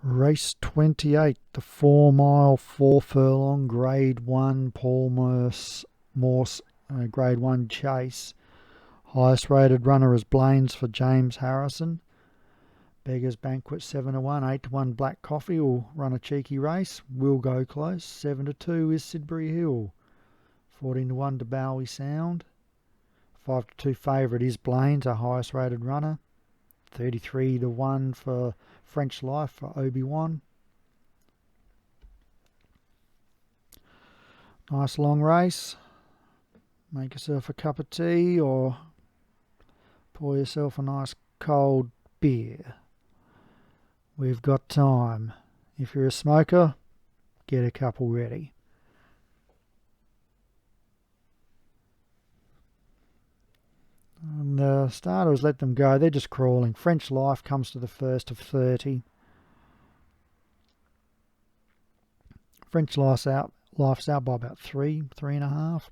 Race 28, the 4 mile, 4 furlong, Grade 1, Paul Moorse Grade 1 chase. Highest rated runner is Blaine's for James Harrison. Beggar's Banquet 7-1, 8-1 Black Coffee will run a cheeky race. Will go close. 7-2 is Sidbury Hill. 14-1 to Bowie Sound. 5-2 favourite is Blaine's, our highest rated runner. 33-1 for French Life for Obi-Wan. Nice long race. Make yourself a cup of tea or pour yourself a nice cold beer. We've got time. If you're a smoker, get a couple ready. And the starters, let them go. They're just crawling. French Life comes to the first of 30. French Life's out by about 3.5.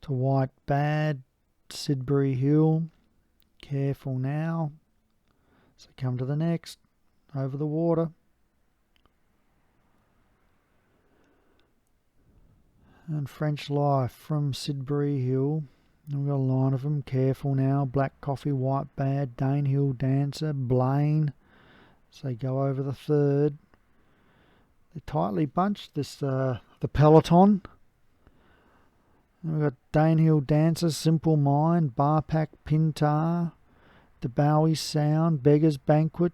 To White Bad, Sidbury Hill. Careful Now. So come to the next. Over the Water. And French Life from Sidbury Hill. We've got a line of them. Careful Now, Black Coffee, White Bad, Danehill Dancer, Blaine. So they go over the third. They're tightly bunched, the peloton. And we've got Danehill Dancer, Simple Mind, Barpack Pintar, the Bowie Sound, Beggar's Banquet,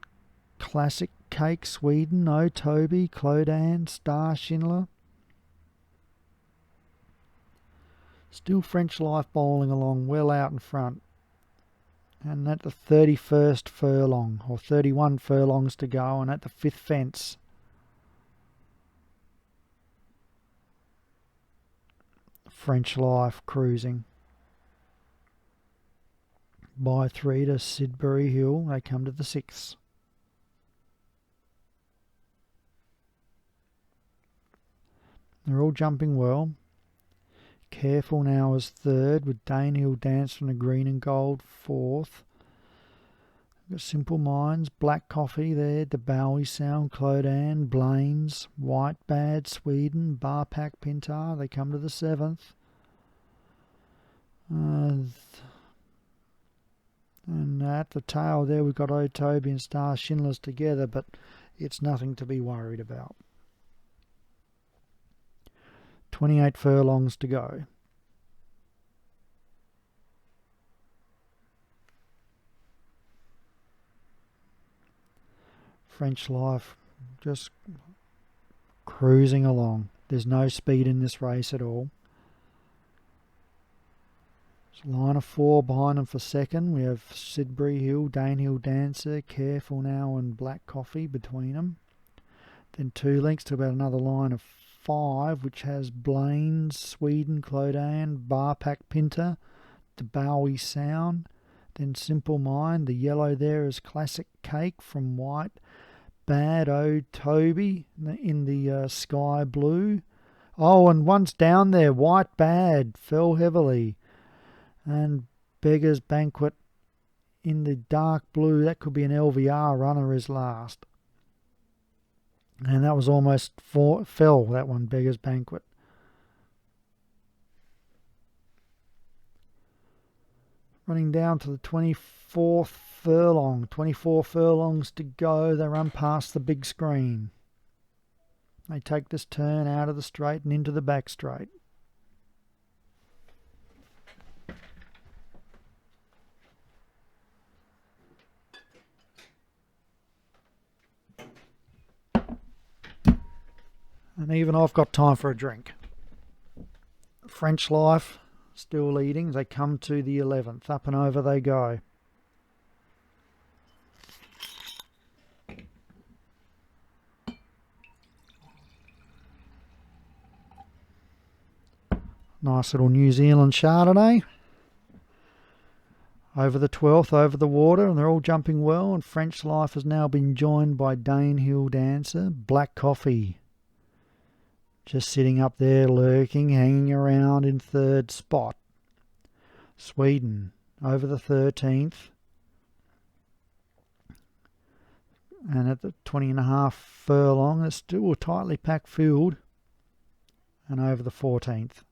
Classic Cake Sweden, O Toby, Clodan, Star Schindler. Still French Life bowling along well out in front. And at the 31st furlong, or 31 furlongs to go, and at the 5th fence. French Life cruising. By 3 to Sidbury Hill, they come to the 6th. They're all jumping well. Careful Now is third, with Danehill Dance from the green and gold fourth. We've got Simple Minds, Black Coffee there, the Bowie Sound, Clodan, Blaine's, White Bad, Sweden, Barpack Pintar, they come to the 7th. And at the tail there we've got O Toby and Star Schindler's together, but it's nothing to be worried about. 28 furlongs to go. French Life just cruising along. There's no speed in this race at all. There's a line of 4 behind them for second. We have Sidbury Hill, Danehill Dancer, Careful Now and Black Coffee between them. Then 2 lengths to about another line of 5, which has Blaine's, Sweden, Clodan, Barpack Pinter, the Bowie Sound, then Simple Mind. The yellow there is Classic Cake from White Bad, O Toby in the sky blue. Oh, and one's down there, White Bad, fell heavily. And Beggar's Banquet in the dark blue, that could be an LVR runner, is last. And that was almost fell, that one, Beggar's Banquet. Running down to the 24th furlong. 24 furlongs to go. They run past the big screen. They take this turn out of the straight and into the back straight. And even I've got time for a drink. French Life still leading. They come to the 11th. Up and over they go. Nice little New Zealand Chardonnay. Over the 12th, over the water, and they're all jumping well. And French Life has now been joined by Danehill Dancer, Black Coffee. Just sitting up there, lurking, hanging around in 3rd spot. Sweden over the 13th. And at the 20.5 furlong, it's still a tightly packed field. And over the 14th.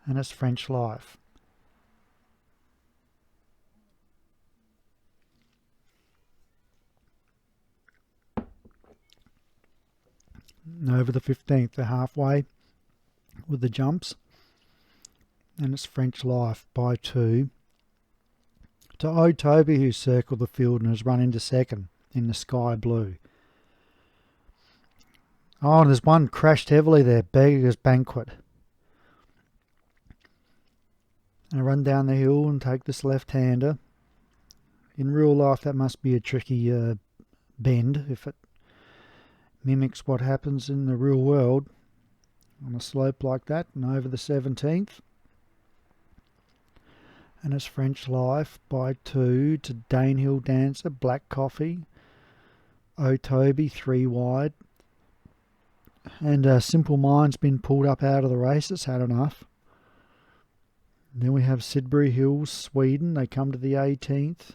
And it's French Life. And over the 15th, they're halfway with the jumps. And it's French Life by 2. To O Toby, who circled the field and has run into second in the sky blue. Oh, and there's one crashed heavily there, Beggar's Banquet. And I run down the hill and take this left-hander. In real life, that must be a tricky bend if it mimics what happens in the real world on a slope like that. And over the 17th. And it's French Life by 2 to Danehill Dancer, Black Coffee, O Toby 3 wide. And Simple Mind's been pulled up out of the race. It's had enough. Then we have Sidbury Hills, Sweden. They come to the 18th.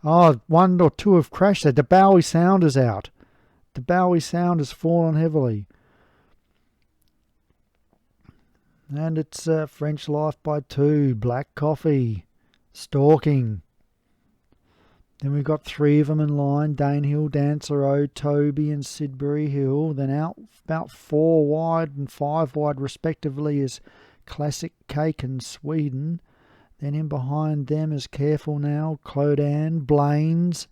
Oh, 1 or 2 have crashed there. The Bowie Sound is out. The Bowie Sound has fallen heavily. And it's French Life by 2, Black Coffee, Stalking. Then we've got 3 of them in line, Danehill Dancer, O Toby and Sidbury Hill. Then out about 4 wide and 5 wide respectively is Classic Cake and Sweden. Then in behind them is Careful Now, Clodan, Blaine's,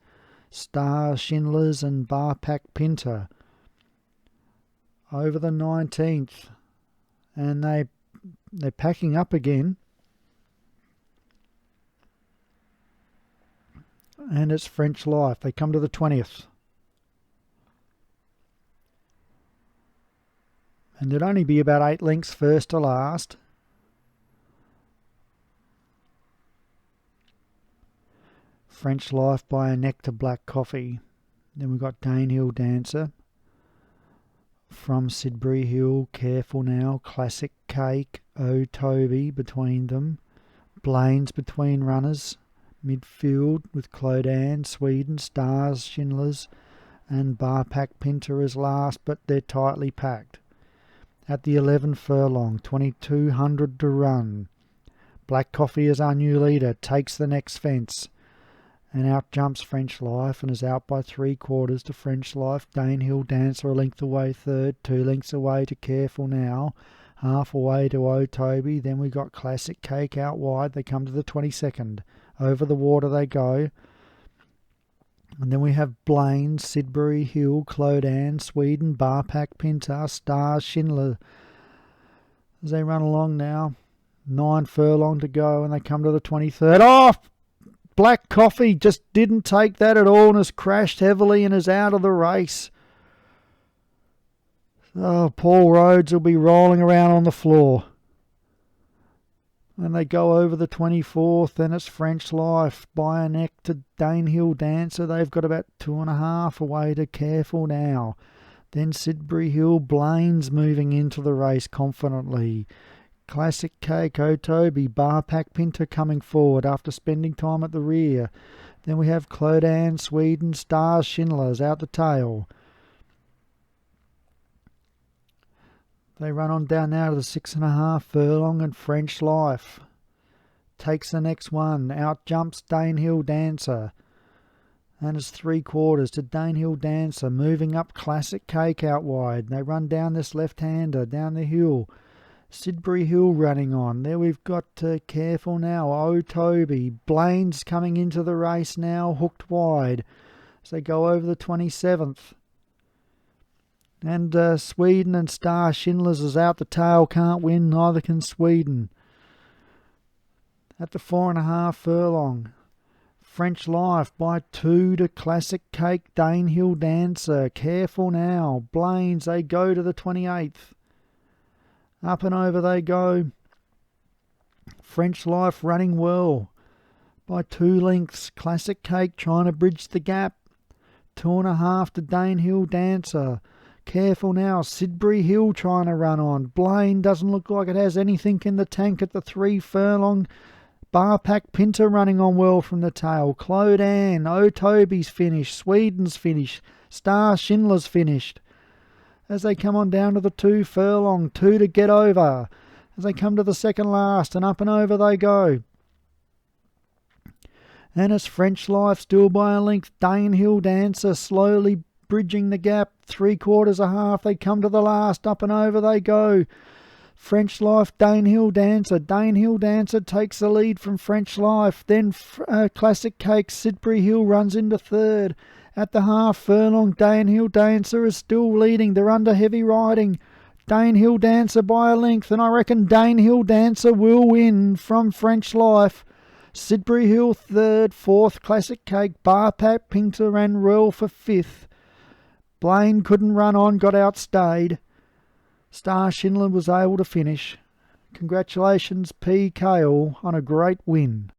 Star Schindler's and Barpack Pinter. Over the 19th. And they're packing up again. And it's French Life. They come to the 20th. And there'd only be about 8 lengths first to last. French Life by a neck to Black Coffee. Then we've got Danehill Dancer. From Sidbury Hill, Careful Now, Classic Cake, O Toby between them. Blaine's between runners. Midfield with Clodan, Sweden, Stars, Schindler's and Barpack Pinter as last, but they're tightly packed. At the 11 furlong, 2200 to run. Black Coffee is our new leader, takes the next fence. And out jumps French Life and is out by 3/4 to French Life. Danehill Dancer a length away third, 2 lengths away to Careful Now, half away to O Toby. Then we got Classic Cake out wide. They come to the 22nd. Over the water they go. And then we have Blaine, Sidbury Hill, Clodan, Sweden, Barpack Pinter, Star Schindler. As they run along now, 9 furlong to go and they come to the 23rd. Oh! Black Coffee just didn't take that at all and has crashed heavily and is out of the race. Oh, Paul Rhodes will be rolling around on the floor. And they go over the 24th, and it's French Life by a neck to Danehill Dancer. They've got about 2.5 away to Careful Now. Then Sidbury Hill, Blaine's moving into the race confidently. Classic Cake, O Toby, Barpack Pinter coming forward after spending time at the rear. Then we have Clodan, Sweden, Stars, Schindler's out the tail. They run on down now to the 6.5 furlong and French Life takes the next one. Out jumps Danehill Dancer. And it's 3/4 to Danehill Dancer. Moving up Classic Cake out wide. They run down this left-hander down the hill. Sidbury Hill running on. There we've got Careful Now. O Toby. Blaine's coming into the race now. Hooked wide. As they go over the 27th. And Sweden and Star Schindler's is out the tail, can't win, neither can Sweden. At the 4.5 furlong, French Life by 2 to Classic Cake, Danehill Dancer, Careful Now, Blaine's, they go to the 28th. Up and over they go. French Life running well by 2 lengths, Classic Cake trying to bridge the gap. 2.5 to Danehill Dancer. Careful now, Sidbury Hill trying to run on. Blaine doesn't look like it has anything in the tank at the 3 furlong. Barpack Pinter running on well from the tail. Clodan, Toby's finished. Sweden's finished. Star Schindler's finished. As they come on down to the 2 furlong, 2 to get over. As they come to the second last, and up and over they go. And it's French Life still by a length. Danehill Dancer slowly bridging the gap. 3/4 a half. They come to the last. Up and over they go. French Life, Danehill Dancer. Danehill Dancer takes the lead from French Life. Then Classic Cake, Sidbury Hill runs into third. At the half furlong, Danehill Dancer is still leading. They're under heavy riding. Danehill Dancer by a length, and I reckon Danehill Dancer will win from French Life. Sidbury Hill third, fourth Classic Cake, Barpack Pinter ran Royal for fifth. Blaine couldn't run on, got outstayed. Star Schindler was able to finish. Congratulations P. Cale on a great win.